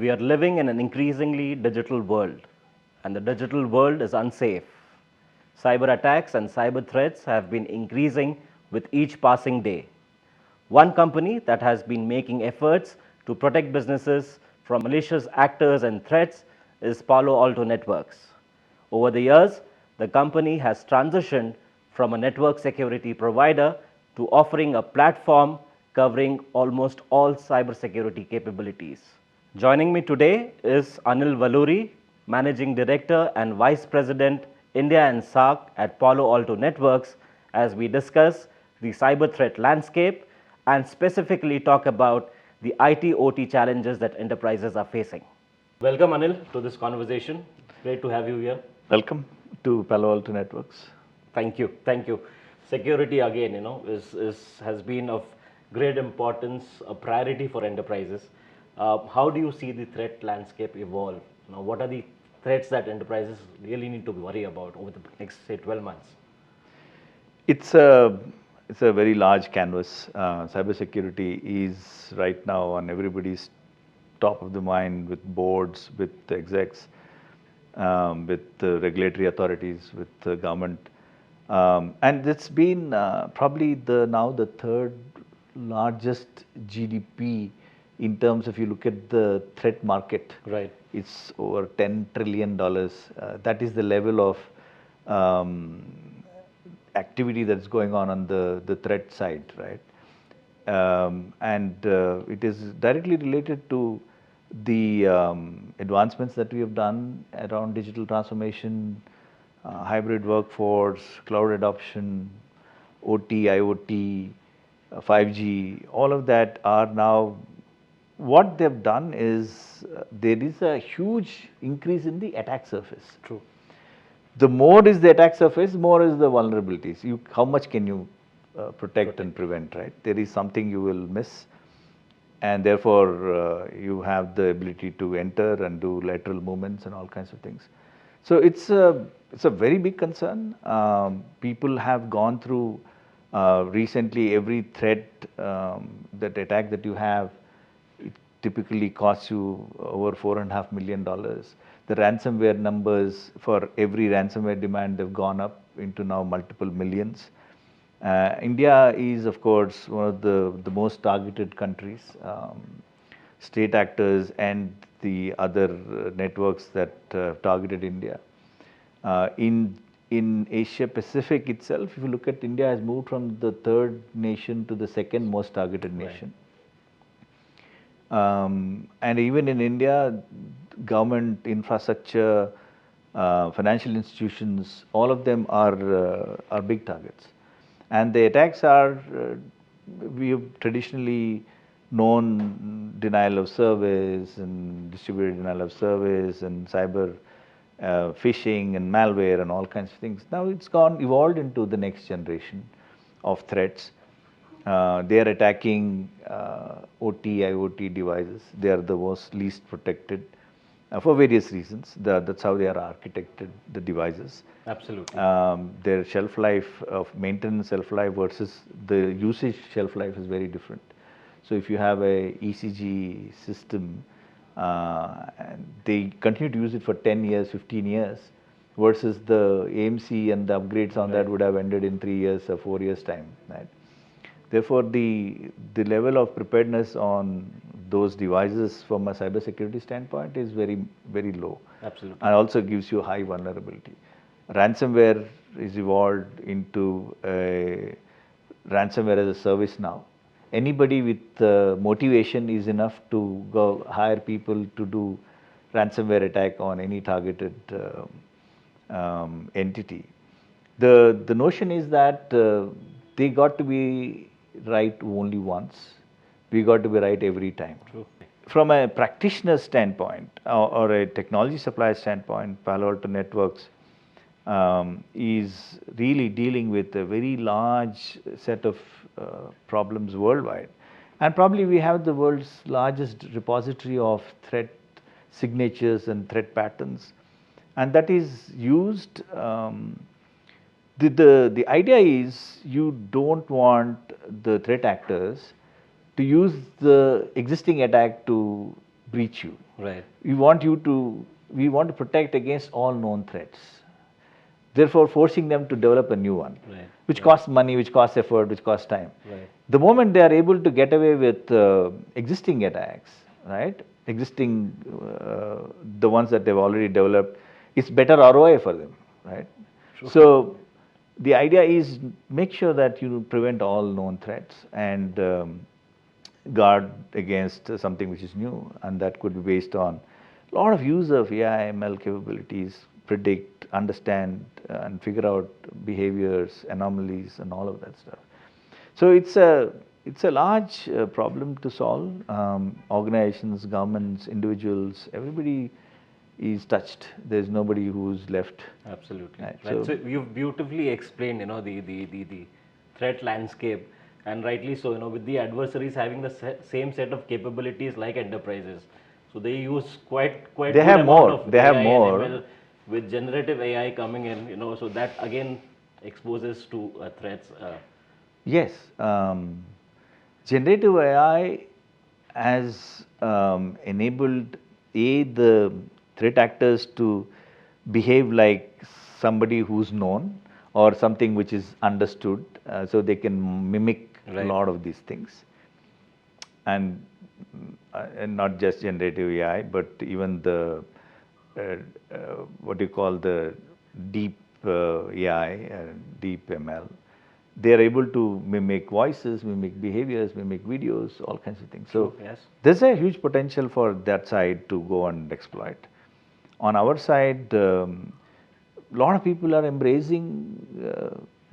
We are living in an increasingly digital world, and the digital world is unsafe. Cyber attacks and cyber threats have been increasing with each passing day. One company that has been making efforts to protect businesses from malicious actors and threats is Palo Alto Networks. Over the years, the company has transitioned from a network security provider to offering a platform covering almost all cybersecurity capabilities. Joining me today is Anil Valluri, Managing Director and Vice President, India and SAARC at Palo Alto Networks, as we discuss the cyber threat landscape and specifically talk about the IT/OT challenges that enterprises are facing. Welcome, Anil, to this conversation. Great to have you here. Welcome to Palo Alto Networks. Thank you. Thank you. Security, again, has been of great importance, a priority for enterprises. How do you see the threat landscape evolve? What are the threats that enterprises really need to worry about over the next, say, 12 months? It's a very large canvas. Cybersecurity is right now on everybody's top of the mind, with boards, with execs, with the regulatory authorities, with the government. And it's been probably now the third largest GDP in terms of, you look at the threat market. Right. It's over $10 trillion. That is the level of activity that's going on the threat side, right? It is directly related to the advancements that we have done around digital transformation, hybrid workforce, cloud adoption, OT, IoT, 5G, all of that are now, what they've done is there is a huge increase in the attack surface. True. The more is the attack surface, more is the vulnerabilities. How much can you protect and prevent, right? There is something you will miss, and therefore you have the ability to enter and do lateral movements and all kinds of things. So it's a very big concern. People have gone through recently every threat, that attack that you have, it typically costs you over $4.5 million. The ransomware numbers for every ransomware demand, they've gone up into now multiple millions. India is, of course, one of the most targeted countries. State actors and the other networks that targeted India. In Asia Pacific itself, if you look at, India has moved from the third nation to the second most targeted nation. Right. And even in India, government infrastructure, financial institutions, all of them are big targets. And the attacks are, we have traditionally known denial of service and distributed denial of service and cyber phishing and malware and all kinds of things. Now it's evolved into the next generation of threats. They are attacking OT, IoT devices. They are the most least protected for various reasons. That's how they are architected, the devices. Absolutely. Their shelf life of maintenance shelf life versus the usage shelf life is very different. So if you have a ECG system, they continue to use it for 10 years, 15 years, versus the AMC and the upgrades on that would have ended in 3 years or 4 years time, right? Therefore, the level of preparedness on those devices from a cybersecurity standpoint is very, very low. Absolutely. And also gives you high vulnerability. Ransomware is evolved into a ransomware as a service now. Anybody with motivation is enough to go hire people to do ransomware attack on any targeted entity. The notion is that they got to be right only once. We got to be right every time. True. From a practitioner standpoint or a technology supplier standpoint, Palo Alto Networks is really dealing with a very large set of problems worldwide. And probably we have the world's largest repository of threat signatures and threat patterns. And that is used, the idea is you don't want the threat actors to use the existing attack to breach you. Right. We want to protect against all known threats. Therefore, forcing them to develop a new one, Right. which costs money, which costs effort, which costs time. Right. The moment they are able to get away with existing attacks, right? Existing, the ones that they've already developed, it's better ROI for them, right? So the idea is make sure that you prevent all known threats and guard against something which is new, and that could be based on a lot of use of AI, ML capabilities, predict, understand, and figure out behaviors, anomalies, and all of that stuff. So it's a large problem to solve. Organizations, governments, individuals, everybody is touched. There's nobody who's left. Absolutely. Right. Right. So you've beautifully explained, the threat landscape, and rightly so. With the adversaries having the same set of capabilities like enterprises, so they use quite They good have amount more. of They AI have and more. ML with generative AI coming in. So that again exposes to threats. Yes. Generative AI has enabled the threat actors to behave like somebody who's known or something which is understood, so they can mimic a lot of these things. And not just generative AI, but even the what do you call the deep AI, deep ML. They are able to mimic voices, mimic behaviors, mimic videos, all kinds of things. So Yes. there's a huge potential for that side to go and exploit. On our side, a lot of people are embracing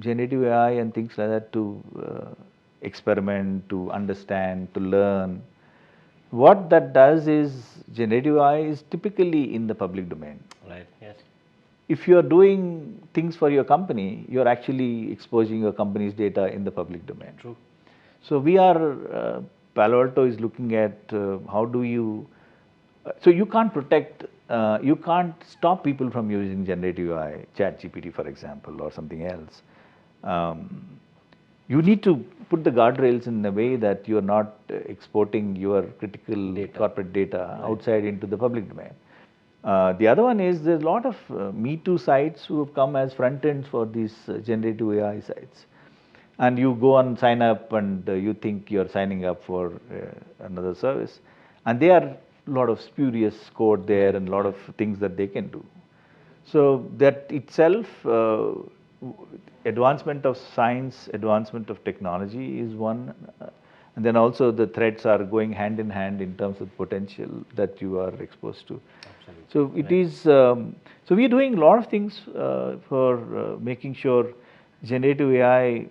generative AI and things like that to experiment, to understand, to learn. What that does is generative AI is typically in the public domain. Right. Yes. If you are doing things for your company, you are actually exposing your company's data in the public domain. True. So we are, Palo Alto is looking at how do you, so you can't protect, you can't stop people from using generative AI, ChatGPT for example, or something else. You need to put the guardrails in a way that you are not exporting your critical corporate data outside into the public domain. The other one is there's a lot of Me Too sites who have come as front ends for these generative AI sites. And you go and sign up and you think you're signing up for another service. And there are a lot of spurious code there and a lot of things that they can do. So that itself, advancement of science, advancement of technology is one. And then also the threats are going hand in hand in terms of potential that you are exposed to. Absolutely. So it is, so we are doing a lot of things for making sure generative AI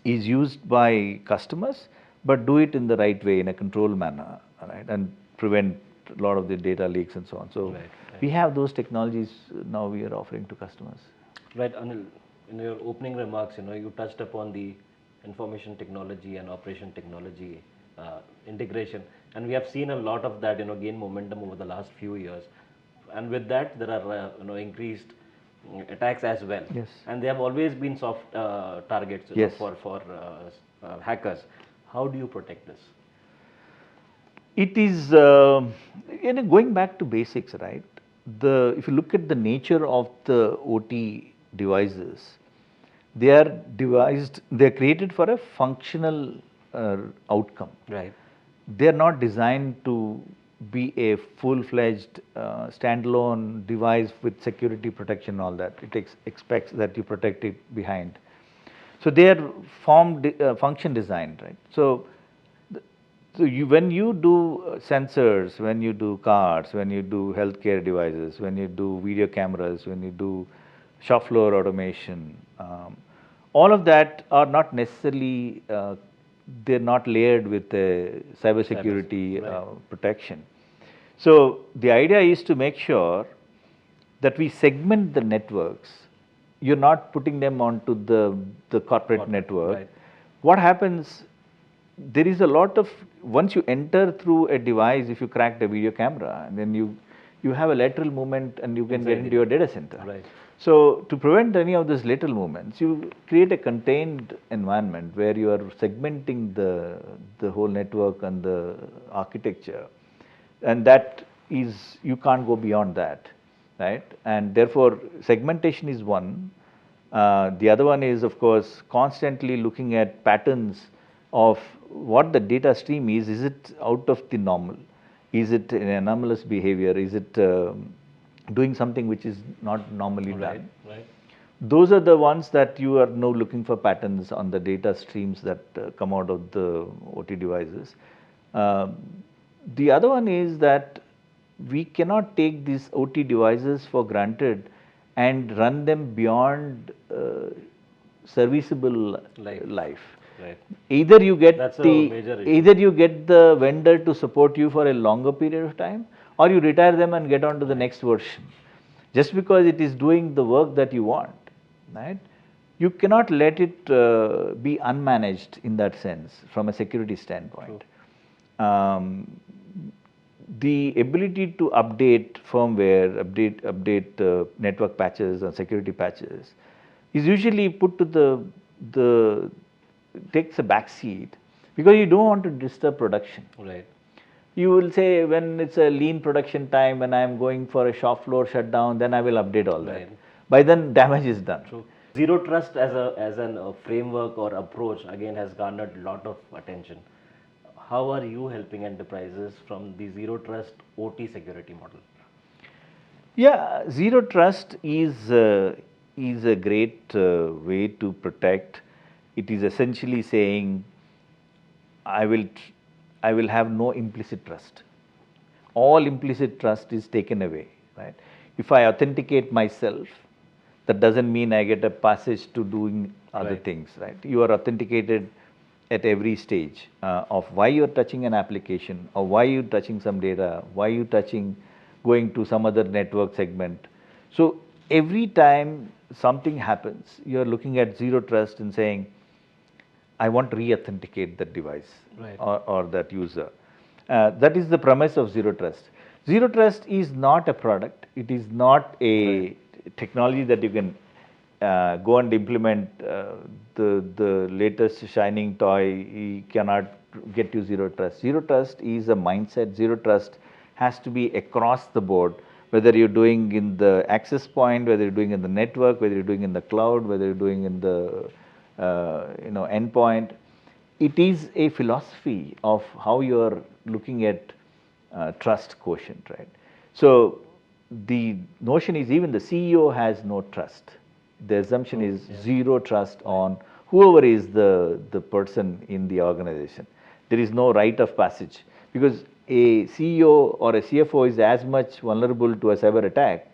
is used by customers, but do it in the right way, in a controlled manner, right, and prevent a lot of the data leaks and so on. So we have those technologies now we are offering to customers. Right, Anil, in your opening remarks, you touched upon the information technology and operation technology integration, and we have seen a lot of that, gain momentum over the last few years. And with that, there are, increased attacks as well. Yes. And they have always been soft targets for hackers. How do you protect this? It is, going back to basics, right? If you look at the nature of the OT devices, they are devised, they are created for a functional outcome. Right. They are not designed to be a full-fledged standalone device with security protection and all that. It expects that you protect it behind. So they are function designed, right? So when you do sensors, when you do cars, when you do healthcare devices, when you do video cameras, when you do shop floor automation, all of that are not necessarily, they're not layered with cybersecurity protection. So the idea is to make sure that we segment the networks. You're not putting them onto the corporate network. Right. What happens, there is a lot of, once you enter through a device, if you crack the video camera, and then you have a lateral movement and you can get into your data center. Right. So to prevent any of these lateral movements, you create a contained environment where you are segmenting the whole network and the architecture and that is, you can't go beyond that, right? And therefore, segmentation is one. The other one is, of course, constantly looking at patterns of what the data stream is. Is it out of the normal? Is it an anomalous behavior? Is it doing something which is not normally done? Right. Those are the ones that you are now looking for patterns on the data streams that come out of the OT devices. The other one is that we cannot take these OT devices for granted and run them beyond serviceable life. Right. Either you get That's a major issue. either you get the vendor to support you for a longer period of time, or you retire them and get on to the next version. Just because it is doing the work that you want, right? You cannot let it be unmanaged in that sense from a security standpoint. The ability to update firmware, update network patches or security patches is usually put to the takes a back seat because you don't want to disturb production. Right. You will say when it's a lean production time, when I am going for a shop floor shutdown, then I will update all that. Right. By then, damage is done. True. Zero trust as a framework or approach again has garnered a lot of attention. How are you helping enterprises from the zero trust OT security model? Yeah, zero trust is a great way to protect. It is essentially saying, I will have no implicit trust. All implicit trust is taken away, right? If I authenticate myself, that doesn't mean I get a passage to doing other Right. things, right? You are authenticated at every stage of why you're touching an application, or why you're touching some data, why you're going to some other network segment. So every time something happens, you're looking at zero trust and saying, I want to re-authenticate that device. Right. Or that user. That is the premise of zero trust. Zero trust is not a product. It is not a technology that you can go and implement the latest shining toy. You cannot get you zero trust. Zero trust is a mindset. Zero trust has to be across the board, whether you're doing in the access point, whether you're doing in the network, whether you're doing in the cloud, whether you're doing in the endpoint. It is a philosophy of how you're looking at trust quotient, right? So the notion is even the CEO has no trust. The assumption is zero trust on whoever is the person in the organization. There is no rite of passage because a CEO or a CFO is as much vulnerable to a cyber attack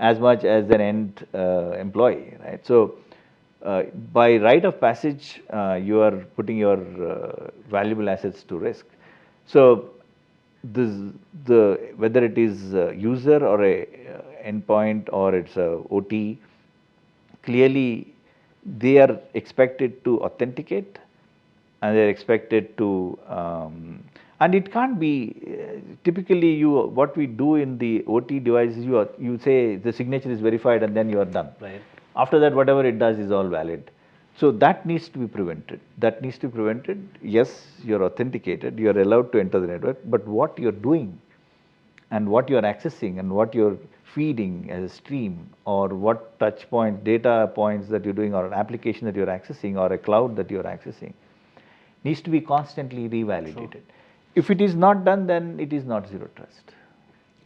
as much as an end employee, right? So by rite of passage, you are putting your valuable assets to risk. So whether it is a user or a endpoint or it's a OT, clearly they are expected to authenticate and they're expected to and it can't be typically what we do in the OT devices, you say the signature is verified and then you are done. Right. After that, whatever it does is all valid. So that needs to be prevented. That needs to be prevented. Yes, you're authenticated, you're allowed to enter the network, but what you're doing and what you're accessing and what you're feeding as a stream, or what touch points, data points that you're doing, or an application that you're accessing, or a cloud that you're accessing, needs to be constantly revalidated. Sure. If it is not done, then it is not zero trust.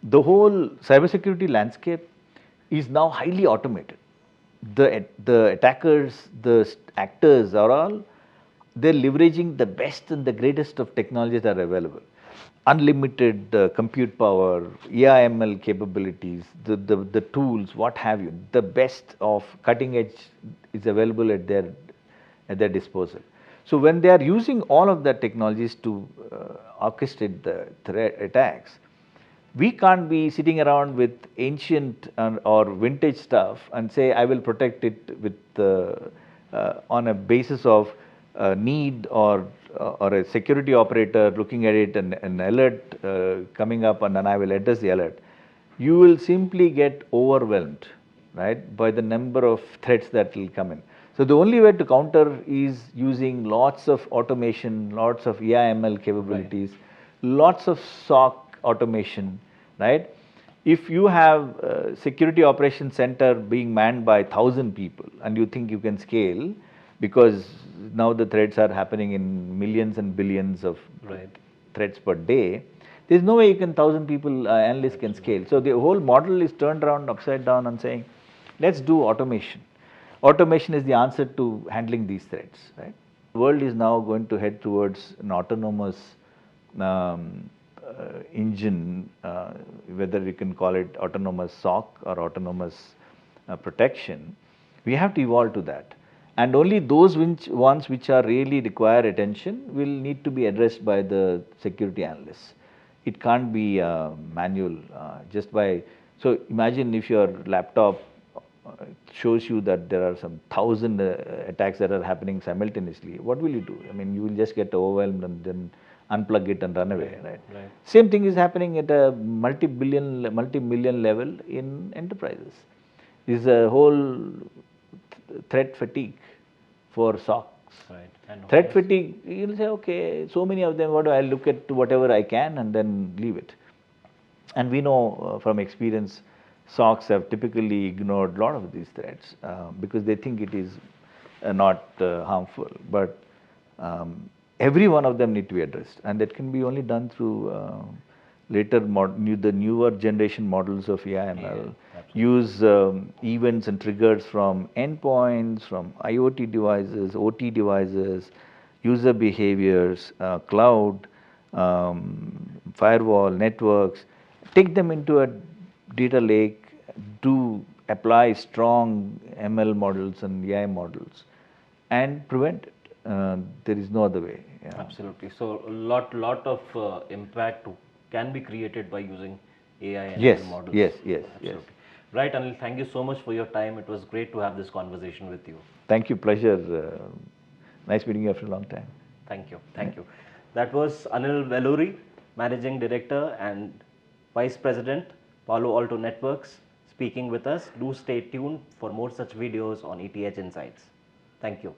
The whole cybersecurity landscape is now highly automated. The attackers, the actors are all, they're leveraging the best and the greatest of technologies that are available. Unlimited compute power, AI/ML capabilities, the tools, what have you, the best of cutting edge is available at their disposal. So when they are using all of the technologies to orchestrate the attacks, we can't be sitting around with ancient or vintage stuff and say, I will protect it with on a basis of need or a security operator looking at it and an alert coming up and then I will address the alert. You will simply get overwhelmed, right, by the number of threats that will come in. So the only way to counter is using lots of automation, lots of AI/ML capabilities, lots of SOC automation, right? If you have a security operations center being manned by 1,000 people and you think you can scale, because now the threats are happening in millions and billions of threats per day, there's no way you can 1,000 people, analysts can scale. So the whole model is turned around upside down and saying, let's do automation. Automation is the answer to handling these threats, right? The world is now going to head towards an autonomous engine, whether you can call it autonomous SOC or autonomous protection. We have to evolve to that. And only those ones which are really require attention will need to be addressed by the security analysts. It can't be manual just by, so imagine if your laptop shows you that there are some 1,000 attacks that are happening simultaneously, what will you do? I mean, you will just get overwhelmed and then unplug it and run away, right? Same thing is happening at a multi-million level in enterprises. This is a whole threat fatigue for SOCs. Threat fatigue, you'll say, okay, so many of them, what do I look at whatever I can and then leave it. And we know from experience, SOCs have typically ignored a lot of these threats because they think it is not harmful. But every one of them need to be addressed, and that can be only done through the newer generation models of AI ML. Use events and triggers from endpoints, from IoT devices, OT devices, user behaviors, cloud, firewall, networks. Take them into a data lake, do apply strong ML models and AI models, and prevent it. There is no other way. Yeah. Absolutely. So a lot of impact can be created by using AI and Yes, ML models. yes. Absolutely. Right, Anil, thank you so much for your time. It was great to have this conversation with you. Thank you, pleasure. Nice meeting you after a long time. Thank you. That was Anil Valluri, Managing Director and Vice President, Palo Alto Networks, speaking with us. Do stay tuned for more such videos on ETH Insights. Thank you.